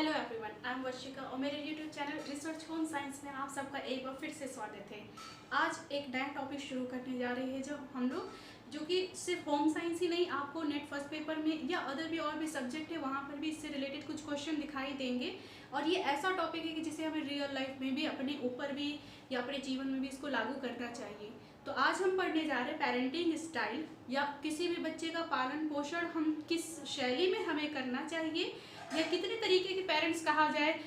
Hello everyone, I am Varshika और मेरे YouTube channel research home science में आप सबका एक बार फिर से स्वागत है। आज एक नया टॉपिक शुरू करने जा रहे हैं जो कि सिर्फ होम साइंस ही नहीं, आपको नेट फर्स्ट पेपर में या अदर भी और भी सब्जेक्ट है वहाँ पर भी इससे रिलेटेड कुछ क्वेश्चन दिखाई देंगे। और ये ऐसा टॉपिक है कि जिसे हमें रियल लाइफ में भी, अपने ऊपर भी या अपने जीवन में भी इसको लागू करना चाहिए। तो आज हम पढ़ने जा रहे हैं पेरेंटिंग स्टाइल, या किसी भी बच्चे का पालन पोषण हम किस शैली में हमें करना चाहिए, या कितने तरीके के पेरेंट्स कहा जाए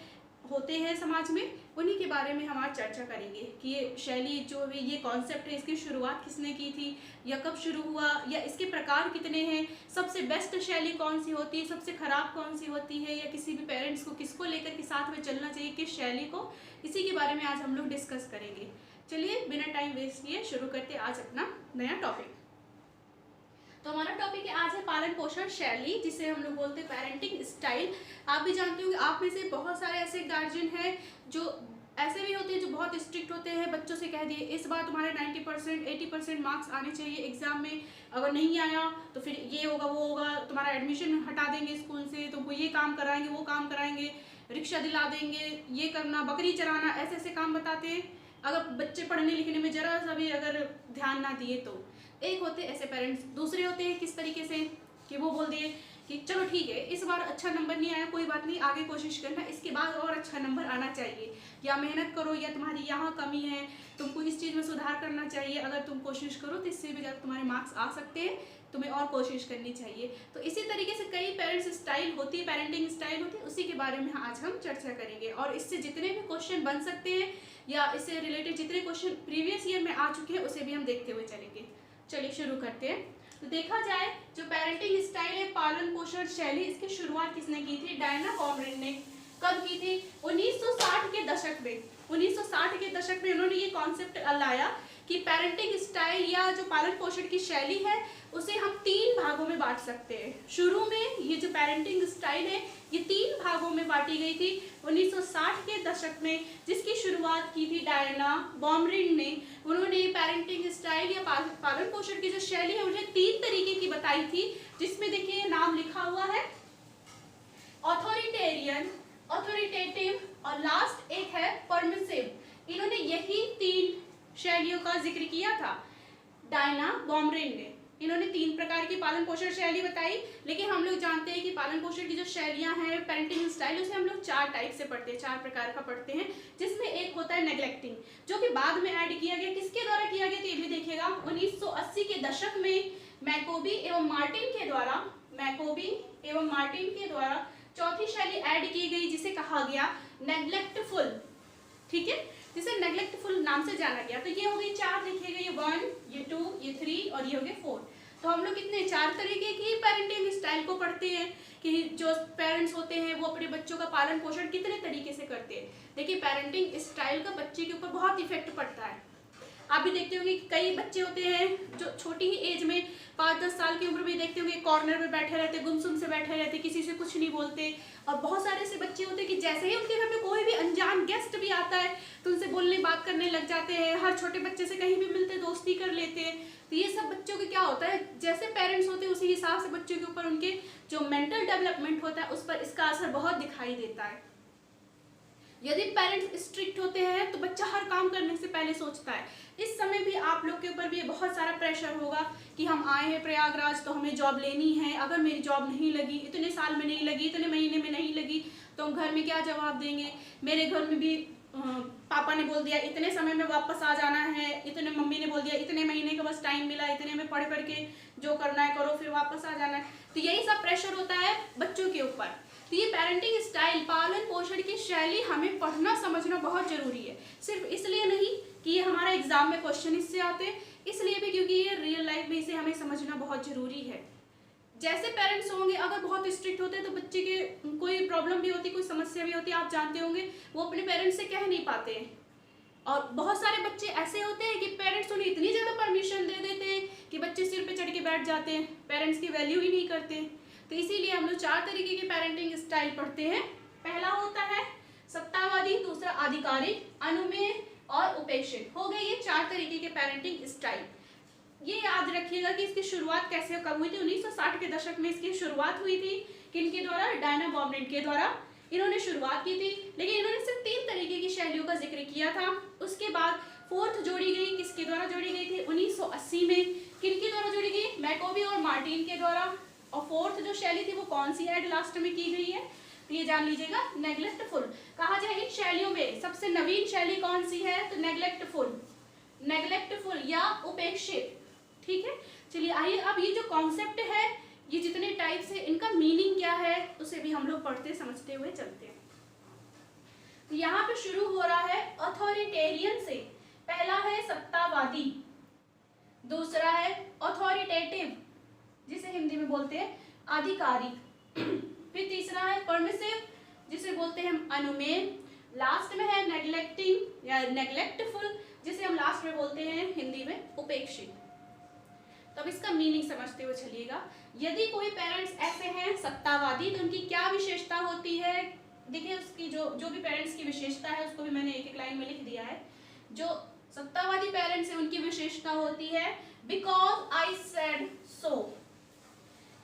होते हैं समाज में, उन्हीं के बारे में हम आज चर्चा करेंगे कि ये शैली जो है, ये कॉन्सेप्ट है, इसकी शुरुआत किसने की थी या कब शुरू हुआ, या इसके प्रकार कितने हैं, सबसे बेस्ट शैली कौन सी होती है, सबसे खराब कौन सी होती है, या किसी भी पेरेंट्स को किसको लेकर के साथ में चलना चाहिए, किस शैली को, इसी के बारे में आज हम लोग डिस्कस करेंगे। चलिए बिना टाइम वेस्ट किए शुरू करते आज अपना नया टॉपिक। तो हमारा टॉपिक आज है पालन पोषण शैली, जिसे हम लोग बोलते हैं पेरेंटिंग स्टाइल। आप भी जानते होंगे, आप में से बहुत सारे ऐसे गार्जियन हैं जो ऐसे भी होते हैं जो बहुत स्ट्रिक्ट होते हैं, बच्चों से कह दिए इस बार तुम्हारे 90% 80% मार्क्स आने चाहिए एग्जाम में, अगर नहीं आया तो फिर ये होगा वो होगा, तुम्हारा एडमिशन हटा देंगे स्कूल से, तुमको ये काम कराएंगे वो काम कराएंगे, रिक्शा दिला देंगे, ये करना, बकरी चराना, ऐसे ऐसे काम बताते हैं। अगर बच्चे पढ़ने लिखने में जरा सा भी अगर ध्यान ना दिए तो एक होते ऐसे पेरेंट्स, दूसरे होते हैं किस तरीके से कि वो बोल दिए कि चलो ठीक है इस बार अच्छा नंबर नहीं आया कोई बात नहीं, आगे कोशिश करना, इसके बाद और अच्छा नंबर आना चाहिए, या मेहनत करो, या तुम्हारी यहाँ कमी है, तुमको इस चीज़ में सुधार करना चाहिए, अगर तुम कोशिश करो तो इससे भी ज़्यादा तुम्हारे मार्क्स आ सकते हैं, तुम्हें और कोशिश करनी चाहिए। तो इसी तरीके से कई पेरेंट्स स्टाइल होती है, पेरेंटिंग स्टाइल होती है, उसी के बारे में आज हम चर्चा करेंगे। और इससे जितने भी क्वेश्चन बन सकते हैं या इससे रिलेटेड जितने क्वेश्चन प्रीवियस ईयर में आ चुके हैं उसे भी हम देखते हुए चलेंगे। चलिए शुरू करते हैं। तो देखा जाए जो पेरेंटिंग स्टाइल है, पालन पोषण शैली, इसकी शुरुआत किसने की थी? डायना बॉमरिन ने। कब की थी? 1960 के दशक में। 1960 के दशक में उन्होंने ये कॉन्सेप्ट लाया कि पेरेंटिंग स्टाइल या जो पालन पोषण की शैली है उसे हम 3 भागों में बांट सकते हैं। शुरू में ये जो पेरेंटिंग स्टाइल है ये 3 भागों में बांटी गई थी 1960 के दशक में, जिसकी शुरुआत की थी डायना बॉमरिन ने। उन्होंने पेरेंटिंग स्टाइल या पालन पोषण की जो शैली है उन्हें 3 तरीके की बताई थी, जिसमें देखिए नाम लिखा हुआ है ऑथोरिटेरियन, ऑथोरिटेटिव और लास्ट एक है परमिसिव। इन्होंने यही 3 शैलियों का जिक्र किया था डायना बॉमरिन ने। इन्होंने 3 प्रकार की पालन पोषण शैली बताई, लेकिन हम लोग जानते हैं कि पालन पोषण की जो शैलियां हैं, पेरेंटिंग स्टाइल, उसे हम लोग 4 टाइप से पढ़ते हैं, 4 प्रकार का पढ़ते हैं, जिसमें एक होता है नेग्लेक्टिंग, जो कि बाद में ऐड किया गया। किसके द्वारा किया गया तो ये भी देखिएगा, 1980 के दशक में मैकोबी एवं मार्टिन के द्वारा चौथी शैली ऐड की गई, जिसे कहा गया नेग्लेक्टफुल। ठीक है, जिसे नेग्लेक्टफुल नाम से जाना गया। तो ये हो गई 4, देखिएगा, ये 1, ये 2, ये 3 और ये हो गए 4। तो हम लोग कितने 4 तरीके की पेरेंटिंग स्टाइल को पढ़ते हैं कि जो पेरेंट्स होते हैं वो अपने बच्चों का पालन पोषण कितने तरीके से करते हैं। देखिए पेरेंटिंग स्टाइल का बच्चे के ऊपर बहुत इफेक्ट पड़ता है। आप भी देखते होंगे कि कई बच्चे होते हैं जो छोटी ही एज में 5-10 साल की उम्र में देखते होंगे कॉर्नर में बैठे रहते, गुमसुम से बैठे रहते, किसी से कुछ नहीं बोलते। और बहुत सारे ऐसे बच्चे होते हैं कि जैसे ही उनके घर में कोई भी अनजान गेस्ट भी आता है तो उनसे बोलने बात करने लग जाते हैं, हर छोटे बच्चे से कहीं भी मिलते दोस्ती कर लेते हैं। तो ये सब बच्चों के क्या होता है, जैसे पेरेंट्स होते हैं उसी हिसाब से बच्चों के ऊपर उनके जो मेंटल डेवलपमेंट होता है उस पर इसका असर बहुत दिखाई देता है। यदि पेरेंट्स स्ट्रिक्ट होते हैं तो बच्चा हर काम करने से पहले सोचता है। इस समय भी आप लोग के ऊपर भी बहुत सारा प्रेशर होगा कि हम आए हैं प्रयागराज तो हमें जॉब लेनी है, अगर मेरी जॉब नहीं लगी, इतने साल में नहीं लगी, इतने महीने में नहीं लगी, तो हम घर में क्या जवाब देंगे। मेरे घर में भी पापा ने बोल दिया इतने समय में वापस आ जाना है, इतने मम्मी ने बोल दिया इतने महीने का बस टाइम मिला, इतने में पढ़ करके जो करना है करो, फिर वापस आ जाना है। तो यही सब प्रेशर होता है बच्चों के ऊपर। तो ये पेरेंटिंग स्टाइल, पालन पोषण की शैली हमें पढ़ना समझना बहुत जरूरी है। सिर्फ इसलिए नहीं कि ये हमारा एग्जाम में क्वेश्चन इससे आते हैं, इसलिए भी क्योंकि ये रियल लाइफ में इसे हमें समझना बहुत जरूरी है। जैसे पेरेंट्स होंगे अगर बहुत स्ट्रिक्ट होते हैं तो बच्चे के कोई प्रॉब्लम भी होती, कोई समस्या भी होती है, आप जानते होंगे, वो अपने पेरेंट्स से कह नहीं पाते हैं। और बहुत सारे बच्चे ऐसे होते हैं कि पेरेंट्स उन्हें इतनी ज़्यादा परमिशन दे देते हैं कि बच्चे सिर पे चढ़ के बैठ जाते हैं, पेरेंट्स की वैल्यू ही नहीं करते। तो इसीलिए हम लोग 4 तरीके की पेरेंटिंग स्टाइल पढ़ते हैं। पहला होता है सत्तावादी, दूसरा आधिकारिक, अनुमेय और उपेक्षित। हो गए ये 4 तरीके के पेरेंटिंग स्टाइल। ये याद रखिएगा कि इसकी शुरुआत कैसे कब हुई थी। 1960 के दशक में इसकी शुरुआत हुई थी, किनके द्वारा? डायना बॉमरिन के द्वारा। इन्होंने शुरुआत की थी, लेकिन इन्होंने सिर्फ 3 तरीके की शैलियों का जिक्र किया था। उसके बाद फोर्थ जोड़ी गई, किसके द्वारा जोड़ी गई थी? 1980 में। किनके द्वारा जोड़ी गई? मैकोबी और मार्टिन के द्वारा। और फोर्थ जो शैली थी वो कौन सी ऐड लास्ट में की गई है? तो ये जान लीजिएगा, नेग्लेक्टफुल। कहा जाए इन शैलियों में सबसे नवीन शैली कौन सी है? तो नेग्लेक्टफुल, नेग्लेक्टफुल या उपेक्षित। ठीक है, चलिए आइए अब ये जो कॉन्सेप्ट है, ये जितने टाइप्स है, इनका मीनिंग क्या है उसे भी हम लोग पढ़ते समझते हुए चलते हैं। तो यहाँ पे शुरू हो रहा है अथॉरिटेरियन से। पहला है सत्तावादी, दूसरा है अथॉरिटेटिव जिसे हिंदी में बोलते हैं आधिकारिक, फिर तीसरा है परमिसिव जिसे बोलते हैं हम अनुमेय, लास्ट में है नेग्लेक्टिंग या नेग्लेक्टफुल जिसे हम लास्ट में बोलते हैं हिंदी में उपेक्षित। तो अब इसका मीनिंग समझते हुए चलिएगा। यदि कोई पेरेंट्स ऐसे हैं सत्तावादी, तो उनकी क्या विशेषता होती है? देखिए उसकी जो भी पेरेंट्स की विशेषता है उसको भी मैंने एक एक लाइन में लिख दिया है। जो सत्तावादी पेरेंट्स है उनकी विशेषता होती है बिकॉज आई सेड सो,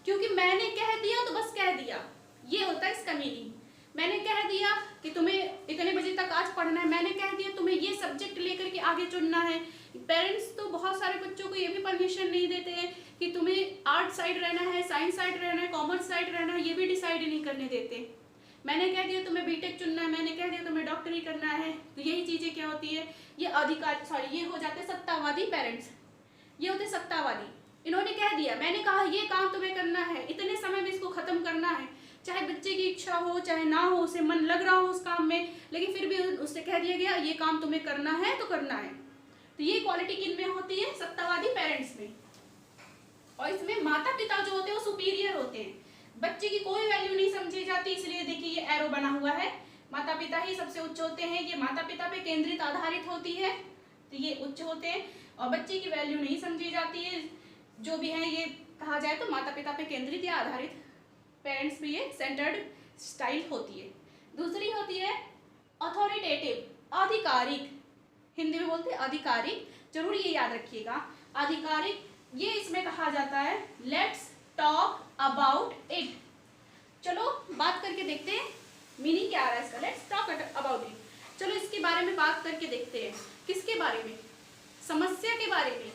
क्योंकि मैंने कह दिया तो बस कह दिया, ये होता है इसका मीनिंग। मैंने कह दिया कि तुम्हें इतने बजे तक आज पढ़ना है, मैंने कह दिया तुम्हें ये सब्जेक्ट लेकर के आगे चुनना है। पेरेंट्स तो बहुत सारे बच्चों को ये भी परमिशन नहीं देते हैं कि तुम्हें आर्ट साइड रहना है, साइंस साइड रहना है, कॉमर्स साइड रहना है, ये भी डिसाइड नहीं करने देते। मैंने कह दिया तुम्हें बीटेक चुनना है, मैंने कह दिया तुम्हें डॉक्टरी करना है। तो यही चीजें क्या होती है? ये अधिकार ये हो जाते सत्तावादी पेरेंट्स, ये होते सत्तावादी। इन्होंने कह दिया, मैंने कहा ये काम तुम्हें करना है, इतने समय में इसको खत्म करना है, चाहे बच्चे की इच्छा हो चाहे ना हो, उसे मन लग रहा हो उस काम में, लेकिन फिर भी उससे कह दिया गया ये काम तुम्हें करना है तो करना है। तो ये क्वालिटी किन में होती है? सत्तावादी पेरेंट्स में। और इसमें माता पिता जो होते हैं वो सुपीरियर होते हैं, बच्चे की कोई वैल्यू नहीं समझी जाती। इसलिए देखिए ये एरो बना हुआ है, माता पिता ही सबसे उच्च होते हैं, ये माता पिता पे केंद्रित आधारित होती है, तो ये उच्च होते हैं। और बच्चे की वैल्यू नहीं समझी जाती है, जो भी है ये कहा जाए तो माता पिता पे केंद्रित या आधारित पेरेंट्स में ये सेंटर्ड स्टाइल होती है। दूसरी होती है अथॉरिटेटिव, आधिकारिक, हिंदी में बोलते हैं आधिकारिक, जरूर ये याद रखिएगा आधिकारिक। ये इसमें कहा जाता है लेट्स टॉक अबाउट इट। चलो बात करके देखते हैं मीनिंग क्या आ रहा है इसका, लेट्स टॉक अबाउट इट। चलो इसके बारे में बात करके देखते हैं। किसके बारे में? समस्या के बारे में।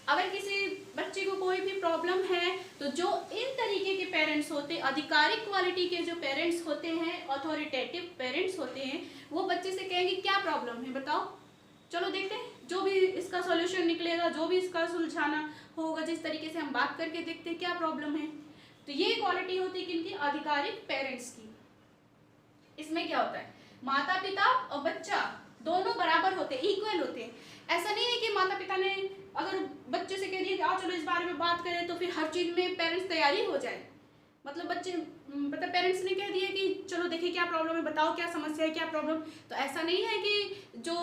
अगर किसी बच्चे को कोई भी प्रॉब्लम है तो जो इन तरीके के पेरेंट्स होते हैं, आधिकारिक क्वालिटी के जो पेरेंट्स होते हैं, अथॉरिटेटिव पेरेंट्स होते हैं, वो बच्चे से कहेंगे क्या प्रॉब्लम है बताओ, चलो देखते हैं, जो भी इसका सॉल्यूशन निकलेगा, जो भी इसका सुलझाना होगा, जिस तरीके से हम बात करके देखते हैं क्या प्रॉब्लम है। तो ये क्वालिटी होती है किनकी? आधिकारिक पेरेंट्स की। इसमें क्या होता है, माता पिता और बच्चा दोनों बराबर होते हैं, इक्वल होते हैं। ऐसा नहीं है कि माता पिता ने अगर बच्चे से कह दिया कि आओ चलो इस बारे में बात करें, तो फिर हर चीज में पेरेंट्स तैयारी हो जाए। मतलब पेरेंट्स ने कह दिया कि चलो देखिए क्या प्रॉब्लम है, बताओ क्या समस्या है, क्या प्रॉब्लम। तो ऐसा नहीं है कि जो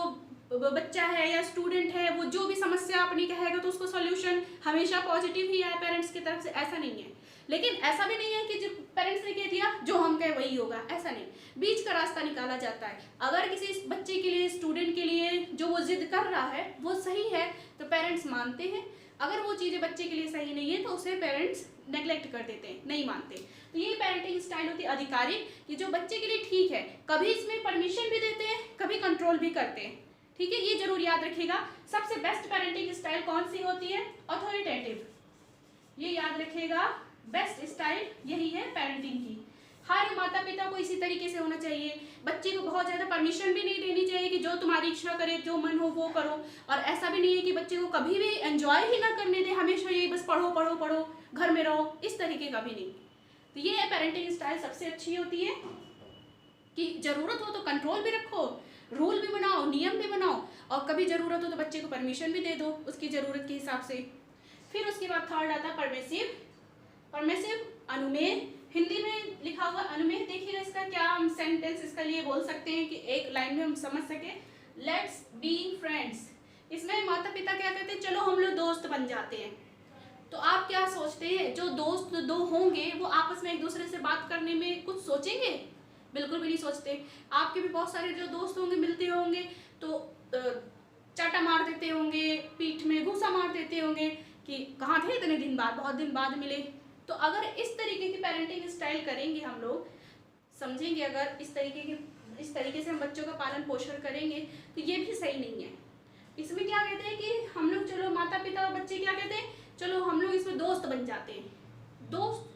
बच्चा है या स्टूडेंट है वो जो भी समस्या अपनी कहेगा तो उसको सॉल्यूशन हमेशा पॉजिटिव ही आए पेरेंट्स की तरफ से, ऐसा नहीं है। लेकिन ऐसा भी नहीं है कि जो पेरेंट्स ने कह दिया जो हम कहे वही होगा, ऐसा नहीं। बीच का रास्ता निकाला जाता है। अगर किसी बच्चे के लिए, स्टूडेंट के लिए जो वो जिद कर रहा है वो सही है तो पेरेंट्स मानते हैं, अगर वो चीज़ें बच्चे के लिए सही नहीं है तो उसे पेरेंट्स नेग्लेक्ट कर देते हैं, नहीं मानते। तो ये पेरेंटिंग स्टाइल होती है आधिकारिक, कि जो बच्चे के लिए ठीक है, कभी इसमें परमिशन भी देते हैं, कभी कंट्रोल भी करते हैं। ठीक है, ये जरूर याद रखिएगा। सबसे बेस्ट पेरेंटिंग स्टाइल कौन सी होती है? अथॉरिटेटिव। ये याद रखिएगा, बेस्ट स्टाइल यही है पेरेंटिंग की। हर माता पिता को इसी तरीके से होना चाहिए। बच्चे को बहुत ज़्यादा परमिशन भी नहीं देनी चाहिए कि जो तुम्हारी इच्छा करे, जो मन हो वो करो। और ऐसा भी नहीं है कि बच्चे को कभी भी एंजॉय ही ना करने दे, हमेशा यही बस पढ़ो पढ़ो पढ़ो, घर में रहो, इस तरीके का भी नहीं। तो ये है पेरेंटिंग स्टाइल सबसे अच्छी होती है कि ज़रूरत हो तो कंट्रोल भी रखो, रूल भी बनाओ, नियम भी बनाओ, और कभी ज़रूरत हो तो बच्चे को परमिशन भी दे दो उसकी ज़रूरत के हिसाब से। फिर उसके बाद थर्ड आता है परमिसिव। परमिसिव अनुमेय, हिंदी में लिखा हुआ अनुमेय। देखिएगा इसका क्या हम सेंटेंस इसका लिए बोल सकते हैं कि एक लाइन में हम समझ सके। Let's be friends. इसमें माता पिता क्या कहते हैं, चलो हम लोग दोस्त बन जाते हैं। तो आप क्या सोचते हैं, जो दोस्त दो होंगे वो आपस में एक दूसरे से बात करने में कुछ सोचेंगे? बिल्कुल भी नहीं सोचते। आपके भी बहुत सारे जो दोस्त होंगे, मिलते होंगे तो चाटा मार देते होंगे, पीठ में घूसा मार देते होंगे कि कहाँ थे इतने दिन बाद, बहुत दिन बाद मिले। तो अगर इस तरीके की पेरेंटिंग स्टाइल करेंगे हम लोग, समझेंगे, अगर इस तरीके से हम बच्चों का पालन पोषण करेंगे तो ये भी सही नहीं है। इसमें क्या कहते हैं कि हम लोग, चलो माता पिता और बच्चे क्या कहते हैं, चलो हम लोग इसमें दोस्त बन जाते हैं। दोस्त,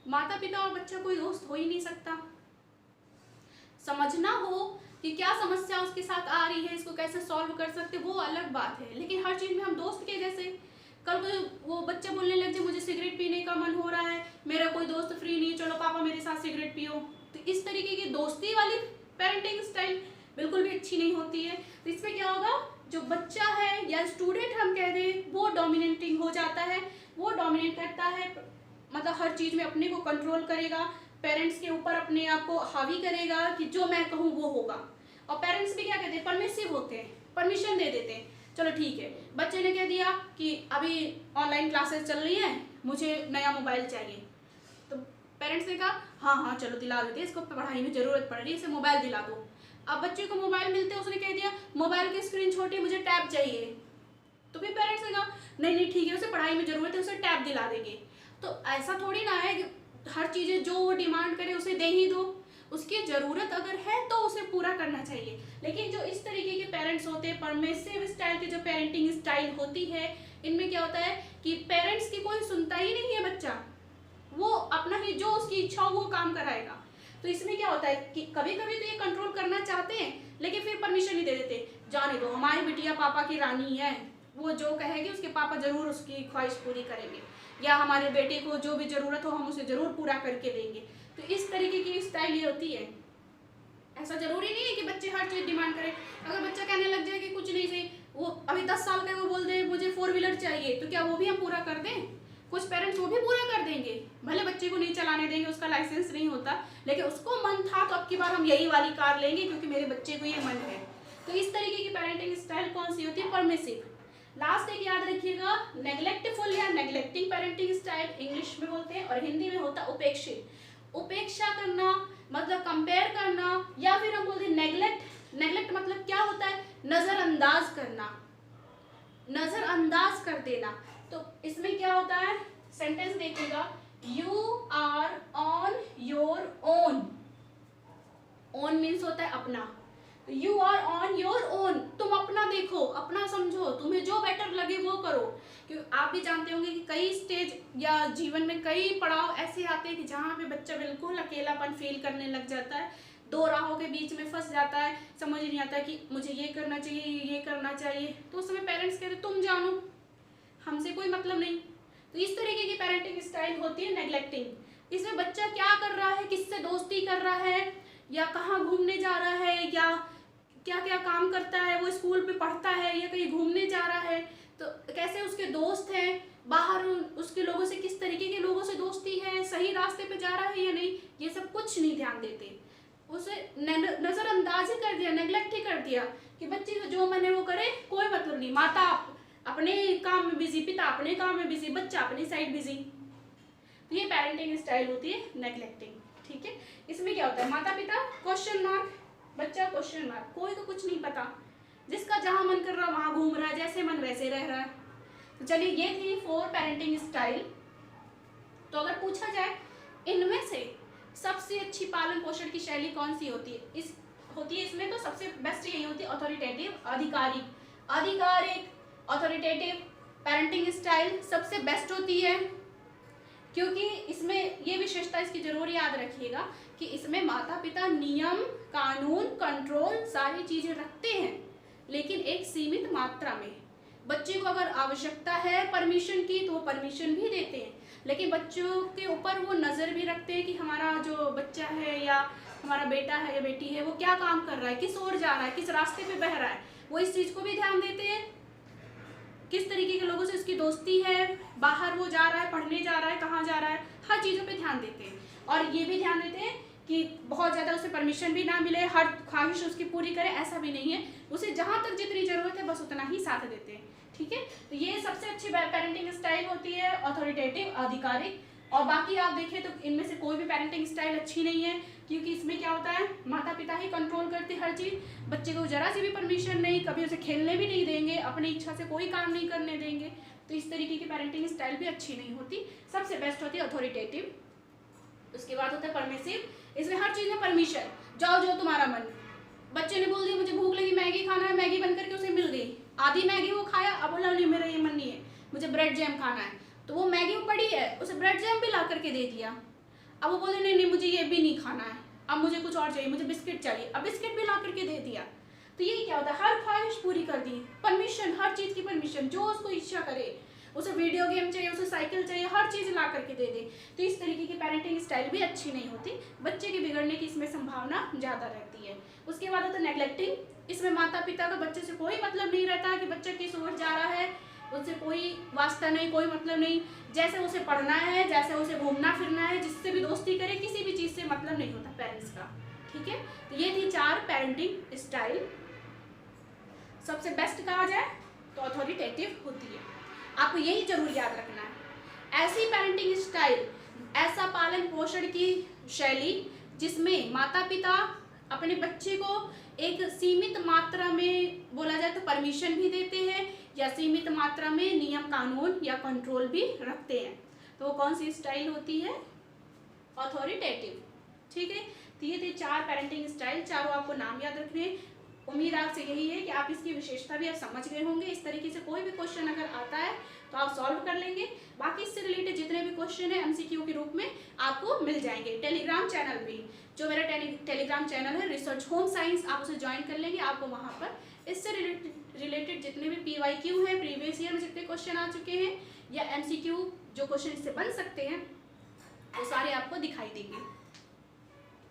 माता पिता और बच्चा कोई दोस्त हो ही नहीं सकता। समझना हो कि क्या समस्या उसके साथ आ रही है, इसको कैसे सॉल्व कर सकते, वो अलग बात है, लेकिन हर चीज में हम दोस्त के जैसे, कल को वो बच्चा बोलने लग जाए मुझे सिगरेट पीने का मन हो रहा है, मेरा कोई दोस्त फ्री नहीं, चलो पापा मेरे साथ सिगरेट पियो, तो इस तरीके की दोस्ती वाली पेरेंटिंग स्टाइल बिल्कुल भी अच्छी नहीं होती है। तो इसमें क्या होगा, जो बच्चा है या स्टूडेंट हम कह दें, वो डोमिनेटिंग हो जाता है, वो डोमिनेट करता है, मतलब हर चीज में अपने को कंट्रोल करेगा, पेरेंट्स के ऊपर अपने आप को हावी करेगा कि जो मैं कहूँ वो होगा। और पेरेंट्स भी क्या कहते हैं, परमिसिव होते हैं, परमिशन दे देते हैं, चलो ठीक है, बच्चे ने कह दिया कि अभी ऑनलाइन क्लासेस चल रही हैं, मुझे नया मोबाइल चाहिए, तो पेरेंट्स ने कहा हाँ हाँ चलो दिला देते हैं, इसको पढ़ाई में ज़रूरत पड़ रही है, इसे मोबाइल दिला दो। अब बच्चे को मोबाइल मिलते उसने कह दिया मोबाइल की स्क्रीन छोटी, मुझे टैब चाहिए, तो फिर पेरेंट्स ने कहा नहीं नहीं ठीक है, उसे पढ़ाई में ज़रूरत है, उसे टैब दिला देंगे। तो ऐसा थोड़ी ना है कि हर चीज़ें जो वो डिमांड करे उसे दे ही दो, उसकी ज़रूरत अगर है तो उसे पूरा करना चाहिए। लेकिन जो इस तरीके के पेरेंट्स होते हैं, परमिसिव स्टाइल की जो पेरेंटिंग स्टाइल होती है, इनमें क्या होता है कि पेरेंट्स की कोई सुनता ही नहीं है बच्चा, वो अपना ही जो उसकी इच्छा हो वो काम कराएगा। तो इसमें क्या होता है कि कभी कभी तो ये कंट्रोल करना चाहते हैं, लेकिन फिर परमिशन नहीं दे देते, जाने दो हमारी बिटिया पापा की रानी है, वो जो कहेगी उसके पापा जरूर उसकी ख्वाहिश पूरी करेंगे, या हमारे बेटे को जो भी ज़रूरत हो हम उसे ज़रूर पूरा करके देंगे। तो इस तरीके की स्टाइल ये होती है। ऐसा जरूरी नहीं है कि बच्चे हर चीज़ डिमांड करें। अगर बच्चा कहने लग जाए कि कुछ नहीं सही, वो अभी 10 साल का, वो बोल दे मुझे 4 व्हीलर चाहिए, तो क्या वो भी हम पूरा कर दें? कुछ पेरेंट्स वो भी पूरा कर देंगे, भले बच्चे को नहीं चलाने देंगे, उसका लाइसेंस नहीं होता, लेकिन उसको मन था तो अब की बार हम यही वाली कार लेंगे क्योंकि मेरे बच्चे को ये मन है। तो इस तरीके की पेरेंटिंग स्टाइल कौन सी होती है? परमिसिव। लास्ट एक याद रखिएगा, नेग्लेक्टफुल या नेग्लेक्टिंग पेरेंटिंग स्टाइल इंग्लिश में बोलते हैं, और हिंदी में होता है उपेक्षित। उपेक्षा करना मतलब कंपेयर करना, या फिर हम बोलते हैं नेग्लेक्ट। नेग्लेक्ट मतलब क्या होता है? नजरअंदाज करना, नजरअंदाज कर देना। तो इसमें क्या होता है, सेंटेंस देखिएगा, you are on your own. Own means होता है अपना, you are on your own, तुम अपना देखो, अपना समझो, तुम्हें जो बेटर लगे वो करो। क्योंकि आप भी जानते होंगे कि कई स्टेज या जीवन में कई पड़ाव ऐसे आते हैं कि जहाँ पे बच्चा बिल्कुल अकेलापन फील करने लग जाता है, दो राहों के बीच में फंस जाता है, समझ नहीं आता कि मुझे ये करना चाहिए ये करना चाहिए। तो उस समय पेरेंट्स कहते तुम जानो, हमसे कोई मतलब नहीं। तो इस तरीके की पेरेंटिंग स्टाइल होती है नेग्लेक्टिंग। इसमें बच्चा क्या कर रहा है, किससे दोस्ती कर रहा है, या कहाँ घूमने जा रहा है, या क्या क्या काम करता है, वो स्कूल में पढ़ता है या कहीं घूमने जा रहा है, तो कैसे उसके दोस्त हैं, बाहर उसके लोगों से किस तरीके के लोगों से दोस्ती है, सही रास्ते पे जा रहा है या नहीं, ये सब कुछ नहीं ध्यान देते। उसे नजरअंदाज ही कर दिया, नेग्लेक्ट ही कर दिया कि बच्चे को जो मन है वो करे, कोई मतलब नहीं। माता अपने काम में बिजी, पिता अपने काम में बिजी, बच्चा अपनी साइड बिजी। तो ये पेरेंटिंग स्टाइल होती है नेग्लेक्टिंग। ठीक है, इसमें क्या होता है, माता पिता क्वेश्चन मार्क, बच्चा क्वेश्चन मार्क, कोई तो कुछ नहीं पता, जिसका जहां मन कर रहा है वहां घूम रहा है, जैसे मन वैसे रह रहा है। तो चलिए ये थी 4 पेरेंटिंग स्टाइल। तो अगर पूछा जाए इनमें से सबसे अच्छी पालन पोषण की शैली कौन सी होती है, इसमें तो सबसे बेस्ट यही होती है अथॉरिटेटिव, आधिकारिक अथॉरिटेटिव पेरेंटिंग स्टाइल सबसे बेस्ट होती है। क्योंकि इसमें ये विशेषता इसकी जरूर याद रखिएगा कि इसमें माता पिता नियम, कानून, कंट्रोल सारी चीजें रखते हैं, लेकिन एक सीमित मात्रा में। बच्चे को अगर आवश्यकता है परमिशन की तो वो परमिशन भी देते हैं, लेकिन बच्चों के ऊपर वो नज़र भी रखते हैं कि हमारा जो बच्चा है या हमारा बेटा है या बेटी है वो क्या काम कर रहा है, किस ओर जा रहा है, किस रास्ते पे बह रहा है, वो इस चीज़ को भी ध्यान देते हैं। किस तरीके के लोगों से उसकी दोस्ती है, बाहर वो जा रहा है, पढ़ने जा रहा है, कहाँ जा रहा है, हर चीज़ों पे ध्यान देते हैं। और ये भी ध्यान देते हैं कि बहुत ज़्यादा उसे परमिशन भी ना मिले, हर ख्वाहिश उसकी पूरी करे, ऐसा भी नहीं है। उसे जहाँ तक जितनी ज़रूरत है बस उतना ही साथ देते हैं। ठीक है, तो ये सबसे अच्छी पेरेंटिंग स्टाइल होती है अथॉरिटेटिव, आधिकारिक। और बाकी आप देखें तो इनमें से कोई भी पेरेंटिंग स्टाइल अच्छी नहीं है, क्योंकि इसमें क्या होता है, माता पिता ही कंट्रोल करते हर चीज़, बच्चे को जरा सी भी परमिशन नहीं, कभी उसे खेलने भी नहीं देंगे, अपनी इच्छा से कोई काम नहीं करने देंगे। तो इस तरीके की पेरेंटिंग स्टाइल भी अच्छी नहीं होती। सबसे बेस्ट होती है अथॉरिटेटिव, उसके बाद होता है परमिसिव, इसमें हर चीज़ में परमिशन, जाओ जो तुम्हारा मन। बच्चे ने बोल दिया मुझे भूख लगी, मैगी खाना है, मैगी बन करके उसे मिल गई, आधी मैगी वो खाया, अब बोला नहीं मेरा ये मन नहीं है, मुझे ब्रेड जैम खाना है, तो वो मैगी वो पड़ी है, उसे ब्रेड जैम भी ला करके दे दिया। अब वो बोले नहीं नहीं मुझे ये भी नहीं खाना है, अब मुझे कुछ और चाहिए, मुझे बिस्किट चाहिए, अब बिस्किट भी ला करके दे दिया। तो यही क्या होता है, हर ख्वाहिश पूरी कर दी, परमिशन, हर चीज़ की परमिशन, जो उसको इच्छा करे, उसे वीडियो गेम चाहिए, उसे साइकिल चाहिए, हर चीज़ ला करके दे दे। तो इस तरीके की पेरेंटिंग स्टाइल भी अच्छी नहीं होती, बच्चे के बिगड़ने की इसमें संभावना ज़्यादा रहती है। उसके बाद होता है नेग्लेक्टिंग, इसमें माता पिता का बच्चे से कोई मतलब नहीं रहता कि बच्चा किस ओर जा रहा है, उससे कोई वास्ता नहीं, कोई मतलब नहीं, जैसे उसे पढ़ना है, जैसे उसे घूमना फिरना है, जिससे भी दोस्ती करे, किसी भी चीज़ से मतलब नहीं होता पेरेंट्स का। ठीक है, तो ये थी 4 पेरेंटिंग स्टाइल। सबसे बेस्ट कहा जाए तो अथॉरिटेटिव होती है, आपको यही जरूर याद रखना है। ऐसी पेरेंटिंग स्टाइल, ऐसा पालन पोषण की शैली जिसमें माता पिता अपने बच्चे को एक सीमित मात्रा में, बोला जाए तो परमिशन भी देते हैं, या सीमित मात्रा में नियम कानून या कंट्रोल भी रखते हैं, तो वो कौन सी स्टाइल होती है, अथॉरिटेटिव। ठीक है, तो ये थे 4 पेरेंटिंग स्टाइल, चारों आपको नाम याद रखने। उम्मीद आपसे यही है कि आप इसकी विशेषता भी आप समझ गए होंगे। इस तरीके से कोई भी क्वेश्चन अगर आता है तो आप सॉल्व कर लेंगे। बाकी इससे रिलेटेड जितने भी क्वेश्चन है MCQ के रूप में आपको मिल जाएंगे। टेलीग्राम चैनल भी, जो मेरा टेलीग्राम चैनल है रिसर्च होम साइंस, आप उसे ज्वाइन कर लेंगे, आपको वहाँ पर इससे रिलेटेड जितने भी PYQ है, प्रीवियस ईयर में जितने क्वेश्चन आ चुके हैं, या MCQ जो क्वेश्चन इससे बन सकते हैं, वो सारे आपको दिखाई देंगे।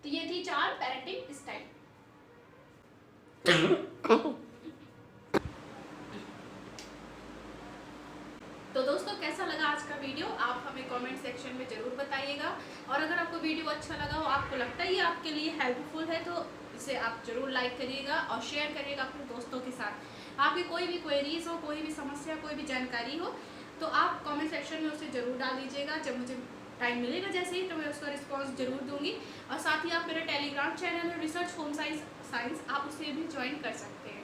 तो ये थी 4 पेरेंटिंग स्टाइल। तो दोस्तों कैसा लगा आज का वीडियो, आप हमें कमेंट सेक्शन में जरूर बताइएगा। और अगर आपको वीडियो अच्छा लगा हो, आपको लगता है ये आपके लिए हेल्पफुल है, तो इसे आप जरूर लाइक करिएगा और शेयर करिएगा अपने दोस्तों के साथ। आपकी कोई भी क्वेरीज हो, कोई भी समस्या, कोई भी जानकारी हो, तो आप कमेंट सेक्शन में उसे जरूर डाल दीजिएगा। जब मुझे टाइम मिलेगा जैसे ही, तो मैं उसका रिस्पॉन्स जरूर दूंगी। और साथ ही आप मेरा टेलीग्राम चैनल है रिसर्च होम साइंस, आप उसे भी ज्वाइन कर सकते हैं।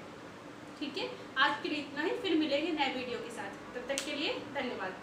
ठीक है, आज के लिए इतना ही, फिर मिलेंगे नए वीडियो के साथ, तब तक के लिए धन्यवाद।